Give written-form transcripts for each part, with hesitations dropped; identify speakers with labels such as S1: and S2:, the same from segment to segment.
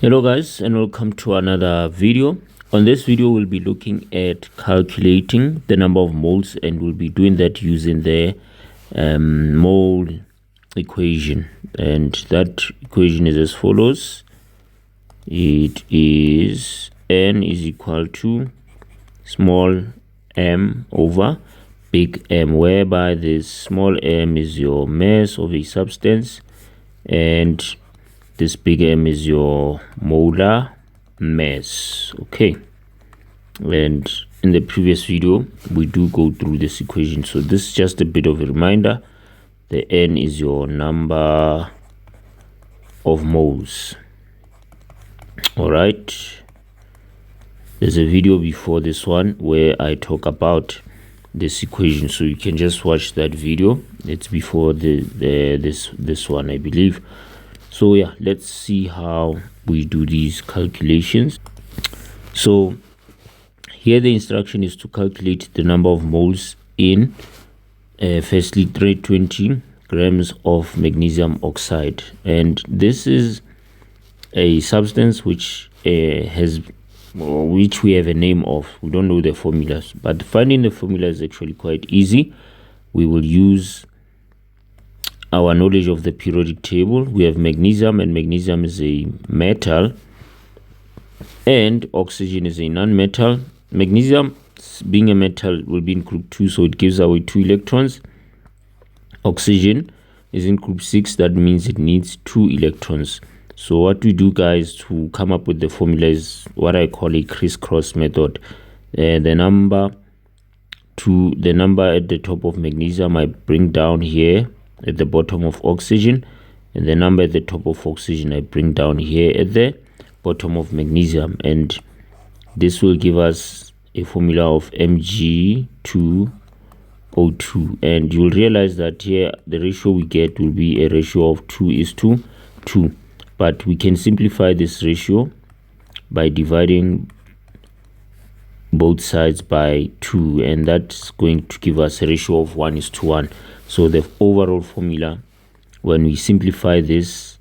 S1: Hello guys, and welcome to another video. On this video we'll be looking at calculating the number of moles, and we'll be doing that using the mole equation, and that equation is as follows. It is n is equal to small m over big M, whereby this small m is your mass of a substance and this big M is your molar mass. Okay, and in the previous video we do go through this equation, so this is just a bit of a reminder. The N is your number of moles. All right, there's a video before this one where I talk about this equation, so you can just watch that video. It's before this one, I believe. So yeah, let's see how we do these calculations. So here the instruction is to calculate the number of moles in firstly 320 grams of magnesium oxide, and this is a substance which we have a name of. We don't know the formulas, but finding the formula is actually quite easy. We will use our knowledge of the periodic table. We have magnesium, and magnesium is a metal and oxygen is a non-metal. Magnesium, being a metal, will be in group 2, so it gives away 2 electrons. Oxygen is in group 6, that means it needs 2 electrons. So what we do, guys, to come up with the formula is what I call a crisscross method. The number at the top of magnesium I bring down here at the bottom of oxygen, and the number at the top of oxygen I bring down here at the bottom of magnesium, and this will give us a formula of Mg2O2. And you'll realize that here the ratio we get will be a ratio of 2:2, but we can simplify this ratio by dividing both sides by 2, and that's going to give us a ratio of 1:1. So the overall formula, when we simplify this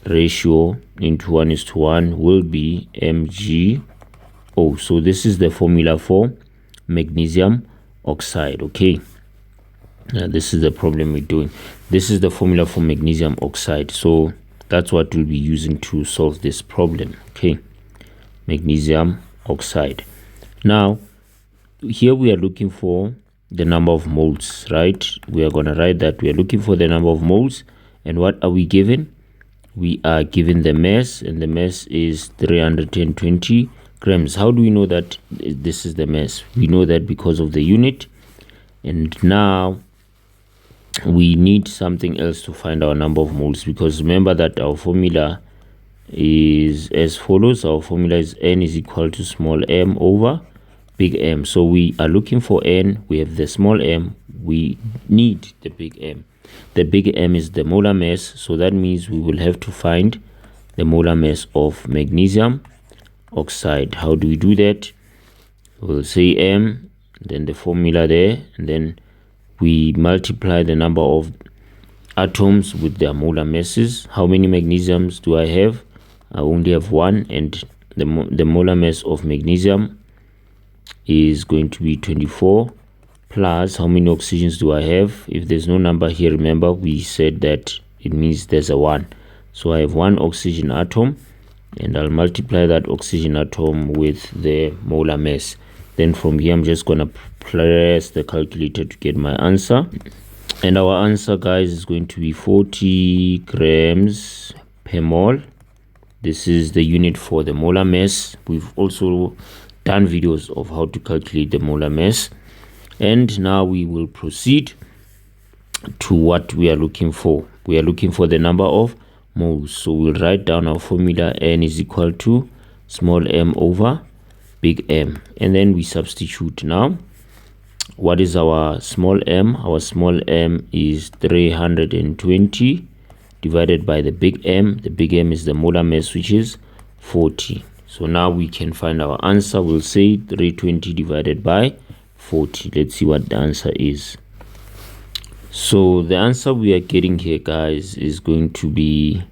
S1: ratio into 1:1, will be MgO. So this is the formula for magnesium oxide. Okay, this is the problem we're doing. This is the formula for magnesium oxide, so that's what we'll be using to solve this problem. Okay, magnesium oxide. Now here we are looking for the number of moles, right? We are going to write that we are looking for the number of moles, and what are we given? We are given the mass, and the mass is 320 grams. How do we know that this is the mass? We know that because of the unit, and now we need something else to find our number of moles, because remember that our formula is as follows. Our formula is N is equal to small m over big M. So we are looking for N, we have the small m, we need the big M. The big M is the molar mass, so that means we will have to find the molar mass of magnesium oxide. How do we do that? We'll say M, then the formula there, and then we multiply the number of atoms with their molar masses. How many magnesiums do I have? I only have 1, and the molar mass of magnesium is going to be 24, plus how many oxygens do I have? If there's no number here, remember we said that it means there's a 1. So I have 1 oxygen atom, and I'll multiply that oxygen atom with the molar mass. Then from here I'm just gonna press the calculator to get my answer, and our answer, guys, is going to be 40 grams per mole. This is the unit for the molar mass. We've also done videos of how to calculate the molar mass, and now we will proceed to what we are looking for. We are looking for the number of moles, so we'll write down our formula. N is equal to small m over big M, and then we substitute. Now what is our small m? Our small m is 320 divided by the big M. The big M is the molar mass, which is 40. So now we can find our answer. We'll say 320 divided by 40. Let's see what the answer is. So the answer we are getting here, guys, is going to be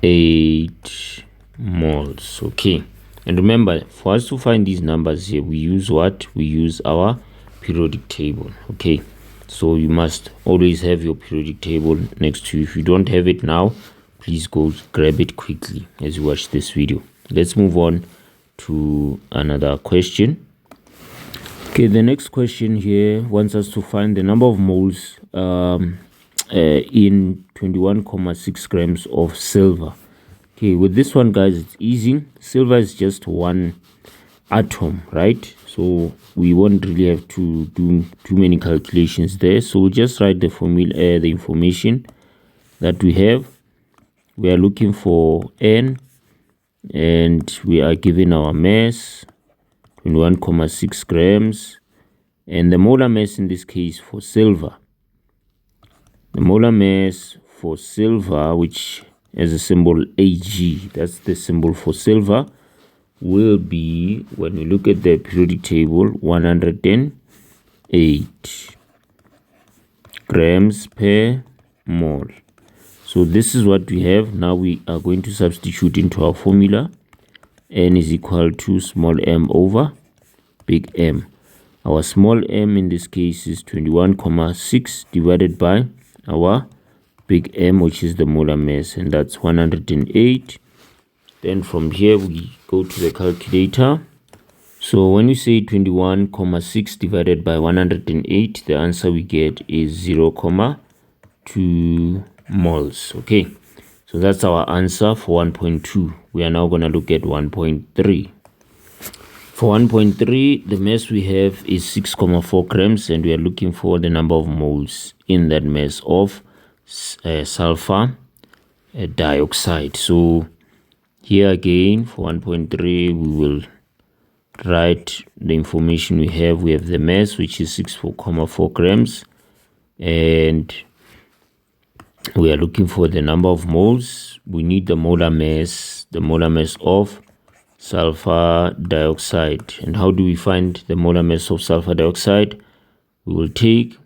S1: 8 moles. Okay, and remember, for us to find these numbers here, we use what? We use our periodic table. Okay, so you must always have your periodic table next to you. If you don't have it now, please go grab it quickly as you watch this video. Let's move on to another question. Okay, the next question here wants us to find the number of moles in 21.6 grams of silver. Okay, with this one, guys, it's easy. Silver is just one atom, right? So we won't really have to do too many calculations there. So we'll just write the formula, the information that we have. We are looking for N, and we are given our mass 21.6 grams, and the molar mass in this case for silver. The molar mass for silver, which has a symbol Ag, that's the symbol for silver, will be, when we look at the periodic table, 108 grams per mole. So this is what we have. Now we are going to substitute into our formula. N is equal to small m over big M. Our small m in this case is 21.6 divided by our big M, which is the molar mass, and that's 108. Then from here we go to the calculator. So when we say 21.6 divided by 108, the answer we get is 0.2 moles. Okay, so that's our answer for 1.2. We are now going to look at 1.3. For 1.3, the mass we have is 6.4 grams, and we are looking for the number of moles in that mass of sulfur dioxide. So here again, for 1.3, we will write the information we have. We have the mass, which is 6.4 grams, and we are looking for the number of moles. We need the molar mass of sulfur dioxide. And how do we find the molar mass of sulfur dioxide? We will take,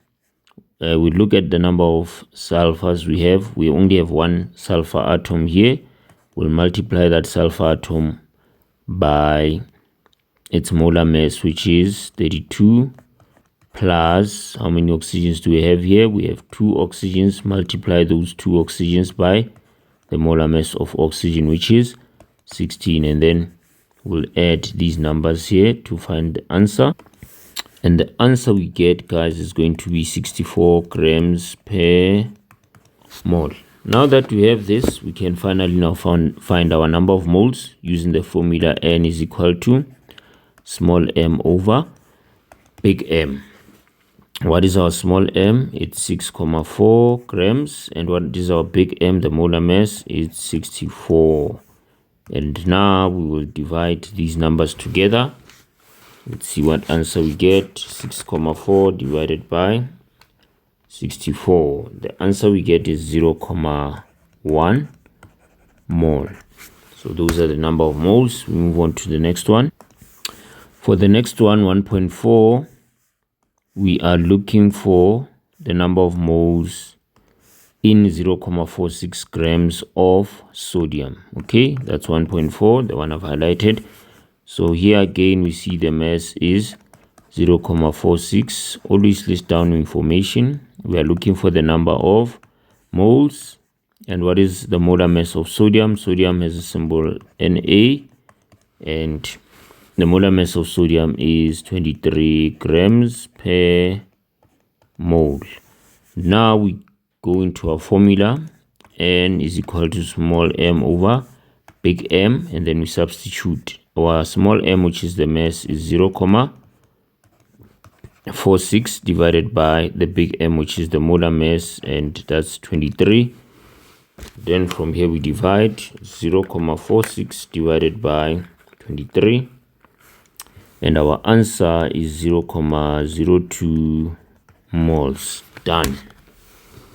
S1: we look at the number of sulfurs we have. We only have one sulfur atom here. We'll multiply that sulfur atom by its molar mass, which is 32, plus how many oxygens do we have here? We have 2 oxygens. Multiply those 2 oxygens by the molar mass of oxygen, which is 16, and then we'll add these numbers here to find the answer. And the answer we get, guys, is going to be 64 grams per mole. Now that we have this, we can finally now find our number of moles using the formula N is equal to small m over big M. What is our small m? It's 6.4 grams. And what is our big M? The molar mass is 64. And now we will divide these numbers together. Let's see what answer we get. 6.4 divided by 64. The answer we get is 0.1 mole. So those are the number of moles. We move on to the next one. For the next one, 1.4, we are looking for the number of moles in 0.46 grams of sodium. Okay, that's 1.4, the one I've highlighted. So here again, we see the mass is 0.46. Always list down information. We are looking for the number of moles. And what is the molar mass of sodium? Sodium has a symbol Na, and the molar mass of sodium is 23 grams per mole. Now we go into our formula. N is equal to small m over big M, and then we substitute. Our small m, which is the mass, is 0.46 divided by the big M, which is the molar mass, and that's 23. Then from here we divide 0.46 divided by 23, and our answer is 0.02 moles. Done.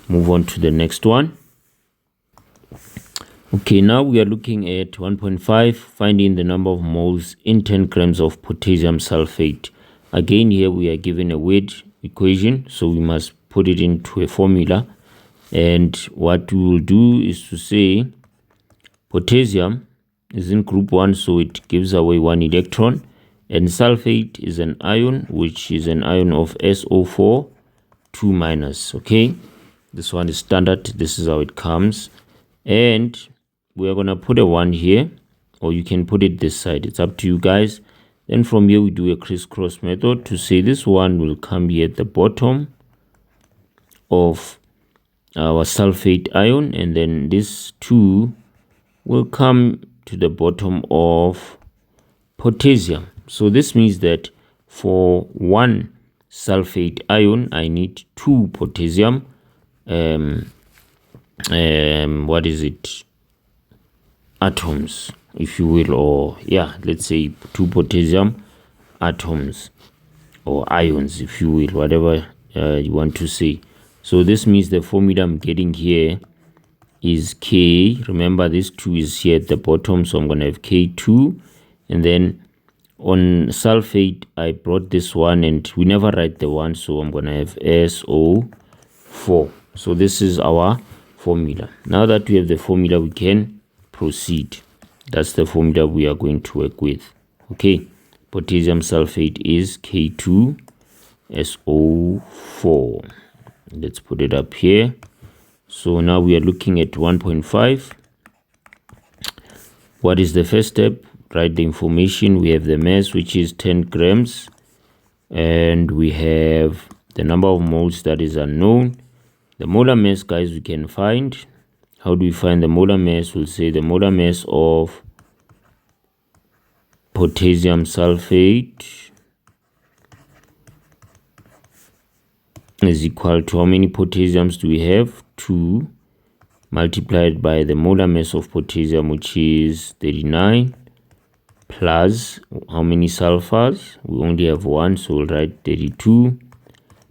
S1: Move on to the next one. Okay, now we are looking at 1.5, finding the number of moles in 10 grams of potassium sulfate. Again, here we are given a weight equation, so we must put it into a formula. And what we will do is to say potassium is in group 1, so it gives away 1 electron. And sulfate is an ion, which is an ion of SO4 2 minus. Okay, this one is standard. This is how it comes. And we are going to put a 1 here, or you can put it this side. It's up to you guys. Then from here we do a crisscross method to say this one will come here at the bottom of our sulfate ion, and then this 2 will come to the bottom of potassium. So this means that for 1 sulfate ion I need 2 potassium what is it, atoms, if you will, or yeah, let's say 2 potassium atoms or ions, if you will, whatever you want to say. So this means the formula I'm getting here is K. Remember, this 2 is here at the bottom, so I'm going to have K2. And then on sulfate I brought this one, and we never write the 1, so I'm going to have SO4. So this is our formula. Now that we have the formula, we can proceed. That's the formula we are going to work with. Okay, potassium sulfate is K2SO4. Let's put it up here. So now we are looking at 1.5. What is the first step? Write the information. We have the mass, which is 10 grams, and we have the number of moles that is unknown. The molar mass, guys, we can find. How do we find the molar mass? We'll say the molar mass of potassium sulfate is equal to, how many potassiums do we have? 2 multiplied by the molar mass of potassium, which is 39, plus how many sulfurs? We only have 1, so we'll write 32,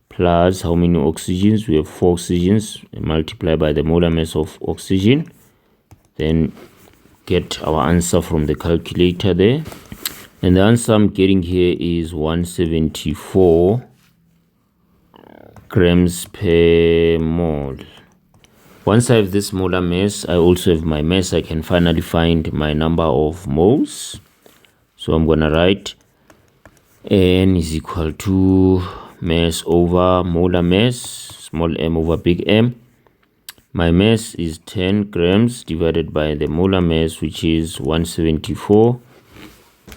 S1: plus how many oxygens? We have 4 oxygens, multiplied by the molar mass of oxygen. Then get our answer from the calculator there. And the answer I'm getting here is 174 grams per mole. Once I have this molar mass, I also have my mass. I can finally find my number of moles. So I'm going to write N is equal to mass over molar mass, small m over big M. My mass is 10 grams divided by the molar mass, which is 174.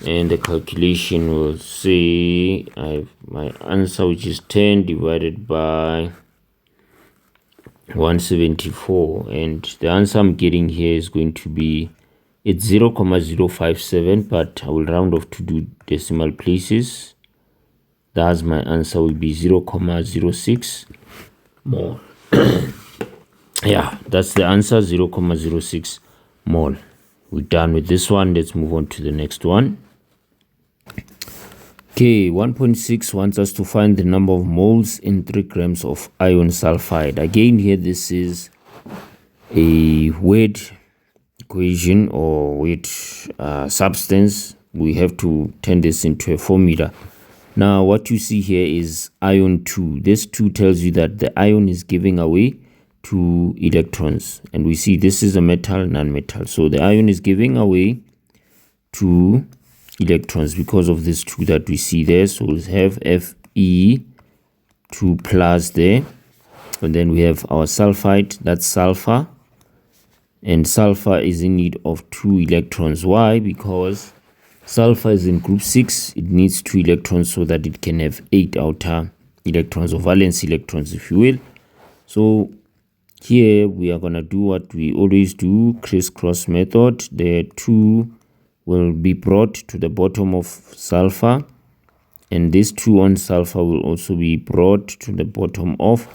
S1: And the calculation will say I have my answer, which is 10 divided by 174, and the answer I'm getting here is going to be, it's 0.057, but I will round off to do decimal places. Thus my answer will be 0.06 mole. Yeah, that's the answer, 0.06 mole. We're done with this one. Let's move on to the next one. Okay, 1.6 wants us to find the number of moles in 3 grams of iron sulfide. Again, here this is a weird equation or weird substance. We have to turn this into a formula. Now, what you see here is ion 2. This 2 tells you that the ion is giving away 2 electrons. And we see this is a metal, non-metal. So the ion is giving away 2 electrons because of this 2 that we see there. So we'll have Fe 2 plus there, and then we have our sulfide, that's sulfur, and sulfur is in need of 2 electrons. Why? Because sulfur is in group 6. It needs 2 electrons so that it can have 8 outer electrons, or valence electrons, if you will. So here we are going to do what we always do, crisscross method. The 2 will be brought to the bottom of sulfur, and this 2 on sulfur will also be brought to the bottom of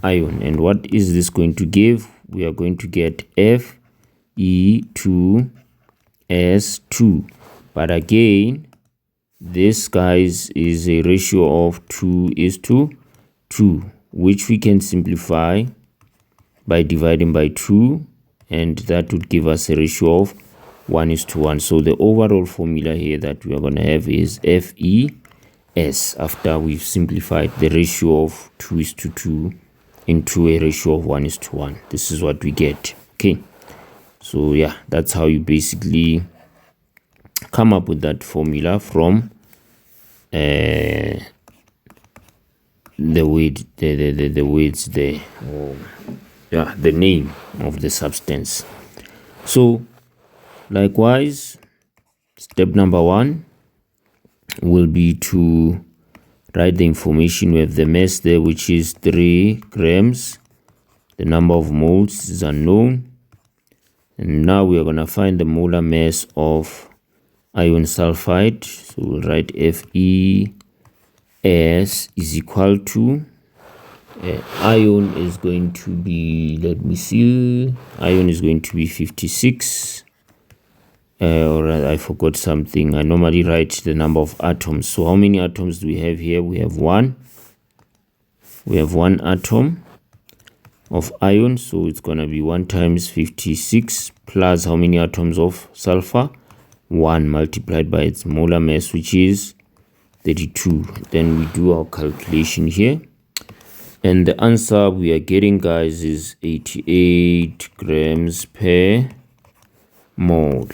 S1: iron. And what is this going to give? We are going to get Fe2S2, but again this, guys, is a ratio of 2:2, which we can simplify by dividing by 2, and that would give us a ratio of 1:1. So the overall formula here that we are going to have is FeS, after we've simplified the ratio of 2:2 into a ratio of 1:1. This is what we get. Okay, so yeah, that's how you basically come up with that formula from the weight, the weights there, or yeah, the name of the substance. So likewise, step number 1 will be to write the information. We have the mass there, which is 3 grams. The number of moles is unknown. And now we are going to find the molar mass of iron sulfide. So we'll write FeS is equal to iron is going to be, let me see, iron is going to be 56. Or I forgot something. I normally write the number of atoms. So how many atoms do we have here? We have 1. We have 1 atom of iron, so it's going to be 1 times 56 plus how many atoms of sulfur? 1 multiplied by its molar mass, which is 32. Then we do our calculation here, and the answer we are getting, guys, is 88 grams per mole.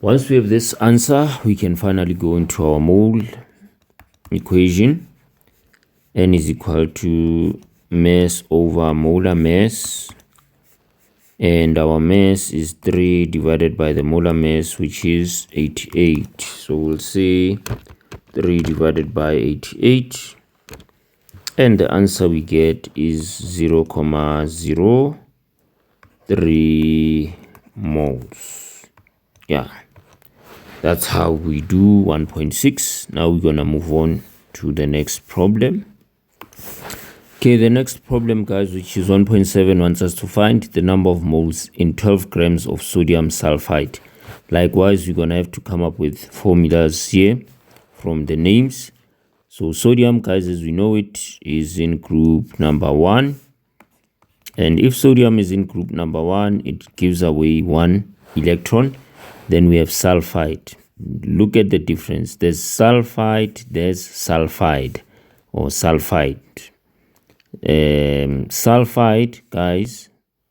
S1: Once we have this answer, we can finally go into our mole equation. N is equal to mass over molar mass, and our mass is 3 divided by the molar mass, which is 88. So we'll say 3 divided by 88, and the answer we get is 0.03 moles. Yeah, that's how we do 1.6. Now we're gonna move on to the next problem. Okay, the next problem, guys, which is 1.7, wants us to find the number of moles in 12 grams of sodium sulfide. Likewise, we're going to have to come up with formulas here from the names. So sodium, guys, as we know it, is in group number 1. And if sodium is in group number 1, it gives away 1 electron. Then we have sulfide. Look at the difference. There's sulfide, there's sulfide, or sulfide. Sulfide, guys,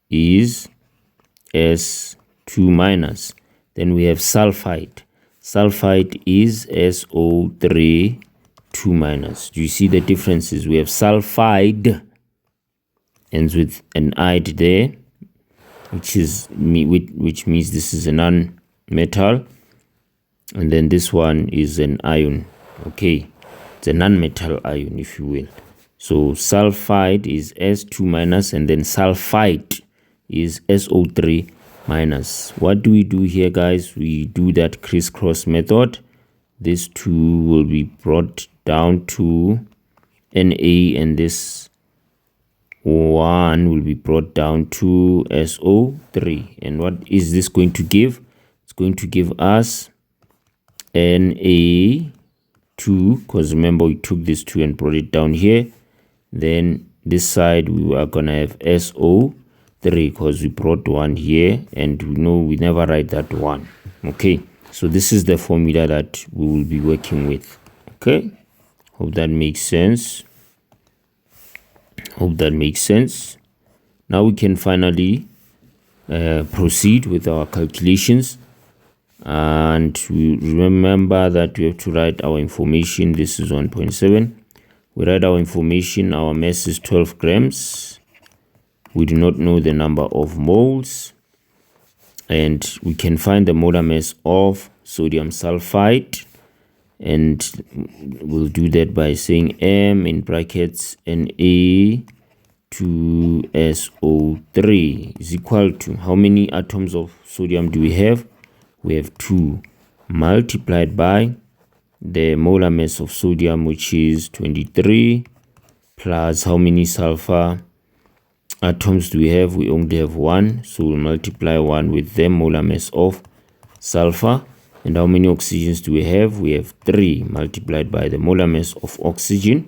S1: is S2 minus. Then we have sulfide. Sulfide is SO3 2 minus. Do you see the differences? We have sulfide ends with an "ide" there, which means this is a non-metal, and then this one is an ion. Okay, it's a non-metal ion, if you will. So sulfide is S2 minus, and then sulfite is SO3 minus. What do we do here, guys? We do that crisscross method. This 2 will be brought down to Na, and this 1 will be brought down to SO3. And what is this going to give? It's going to give us Na2, because remember we took this 2 and brought it down here. Then this side we are gonna have SO3, because we brought 1 here, and we know we never write that 1. Okay, so this is the formula that we will be working with. Okay, hope that makes sense. Now we can finally proceed with our calculations, and we remember that we have to write our information. This is 1.7. We write our information. Our mass is 12 grams. We do not know the number of moles, and we can find the molar mass of sodium sulfide, and we'll do that by saying M in brackets Na2SO3 is equal to, how many atoms of sodium do we have? We have 2, multiplied by the molar mass of sodium, which is 23, plus how many sulfur atoms do we have? We only have 1, so we'll multiply 1 with the molar mass of sulfur. And how many oxygens do we have? We have 3, multiplied by the molar mass of oxygen.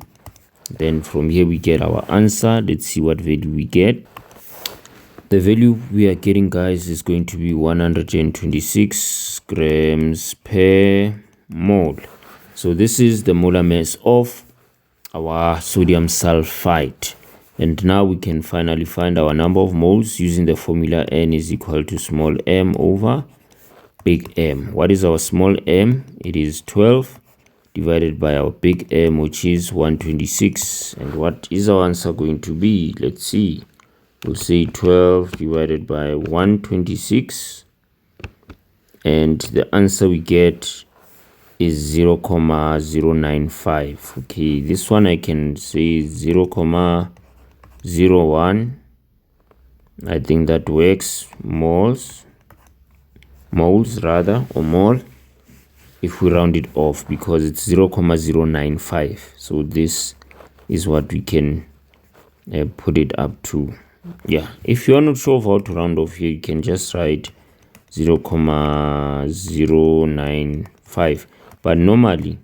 S1: Then from here we get our answer. Let's see what value we get. The value we are getting, guys, is going to be 126 grams per mole. So this is the molar mass of our sodium sulfide. And now we can finally find our number of moles using the formula N is equal to small m over big M. What is our small m? It is 12 divided by our big M, which is 126. And what is our answer going to be? Let's see. We'll say 12 divided by 126, and the answer we get is 0,095. Okay, this one I can say 0,01. I think that works. Moles rather, or mole, if we round it off, because it's 0,095. So this is what we can put it up to. Yeah, if you're not sure of how to round off here, you can just write 0,095, but normally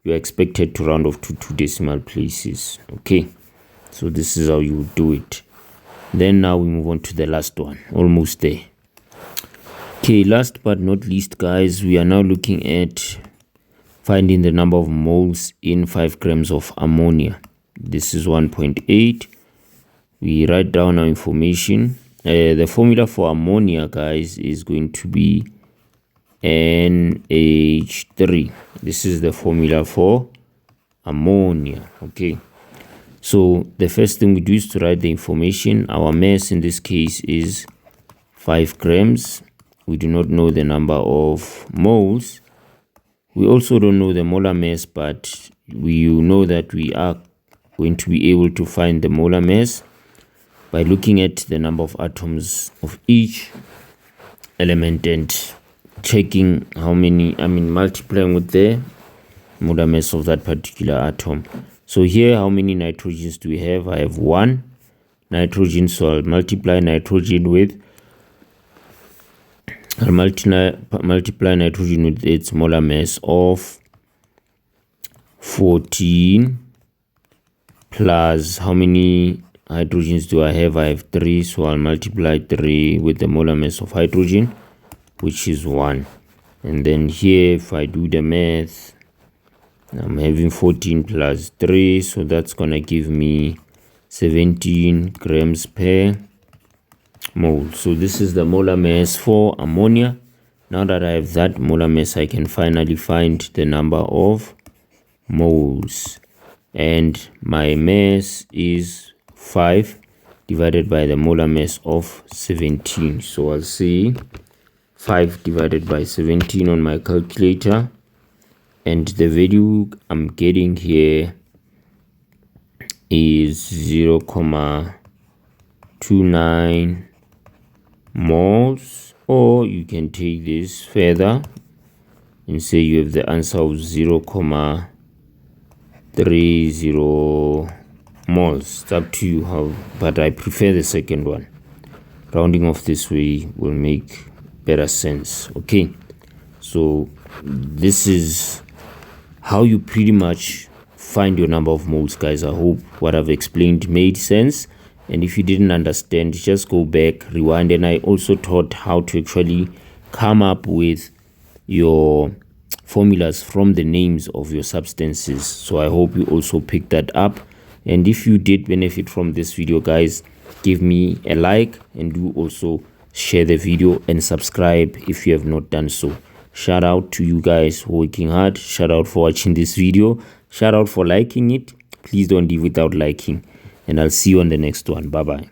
S1: you're expected to round off to 2 decimal places. Okay, so this is how you would do it. Then now we move on to the last one. Almost there. Okay, last but not least, guys, we are now looking at finding the number of moles in 5 grams of ammonia. This is 1.8. We write down our information. The formula for ammonia, guys, is going to be NH3. This is the formula for ammonia. Okay, so the first thing we do is to write the information. Our mass in this case is 5 grams. We do not know the number of moles. We also don't know the molar mass, but we know that we are going to be able to find the molar mass by looking at the number of atoms of each element and checking how many, multiplying with the molar mass of that particular atom. So here, how many nitrogens do we have? I have 1 nitrogen, so I'll multiply nitrogen with its molar mass of 14 plus how many hydrogens do I have? I have 3, so I'll multiply 3 with the molar mass of hydrogen, which is 1. And then here, if I do the math, I'm having 14 plus 3, so that's gonna give me 17 grams per mole. So this is the molar mass for ammonia. Now that I have that molar mass, I can finally find the number of moles, and my mass is 5 divided by the molar mass of 17. So I'll say 5 divided by 17 on my calculator, and the value I'm getting here is 0,29 moles. Or you can take this further and say you have the answer of 0,30 moles. It's up to you how, but I prefer the second one. Rounding off this way will make better sense. Okay, so this is how you pretty much find your number of moles, guys. I hope what I've explained made sense, and if you didn't understand, just go back, rewind. And I also taught how to actually come up with your formulas from the names of your substances, so I hope you also picked that up. And if you did benefit from this video, guys, give me a like, and do also share the video and subscribe if you have not done so. Shout out to you guys working hard. Shout out for watching this video. Shout out for liking it. Please don't leave without liking, and I'll see you on the next one. Bye bye.